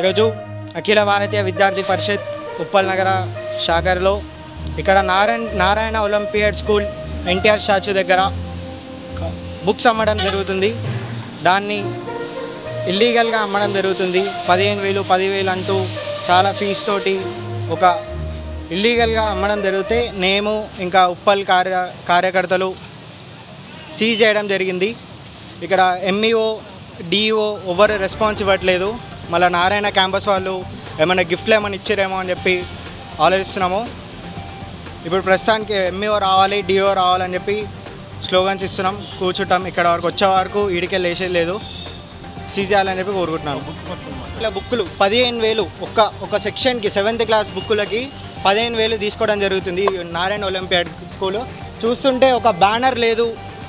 ఈరోజు అఖిల భారతీయ విద్యార్థి పరిషత్ ఉప్పల్ నగర శాఖలో ఇక్కడ Narayana olympiad school NTR statue దగ్గర బుక్స్ అమ్మడం జరుగుతుంది. దాన్ని ఇల్లీగల్గా అమ్మడం జరుగుతుంది. 15,000 10,000 అంటూ చాలా ఫీజు తోటి ఒక ఇల్లీగల్గా అమ్మడం జరిగితే మేము ఇంకా ఉప్పల్ కార్యకర్తలు సీజ్ చేయడం జరిగింది. ఇక్కడ ఎంఈఓ డిఈఓ ఎవరు రెస్పాన్స్ ఇవ్వట్లేదు. మళ్ళీ నారాయణ క్యాంపస్ వాళ్ళు ఏమైనా గిఫ్ట్లు ఏమైనా ఇచ్చారేమో అని చెప్పి ఆలోచిస్తున్నాము. ఇప్పుడు ప్రస్తుతానికి ఎంఈఓ రావాలి డిఓ రావాలని చెప్పి స్లోగన్స్ ఇస్తున్నాం, కూర్చుంటాం. ఇక్కడ వరకు వచ్చే వరకు ఈడికే లేచేది లేదు, సీజ్ చేయాలని చెప్పి కోరుకుంటున్నాను. ఇలా బుక్కులు 15,000 ఒక సెక్షన్కి 7th క్లాస్ బుక్కులకి 15,000 తీసుకోవడం జరుగుతుంది నారాయణ ఒలింపియాడ్ స్కూలు. చూస్తుంటే ఒక బ్యానర్ లేదు,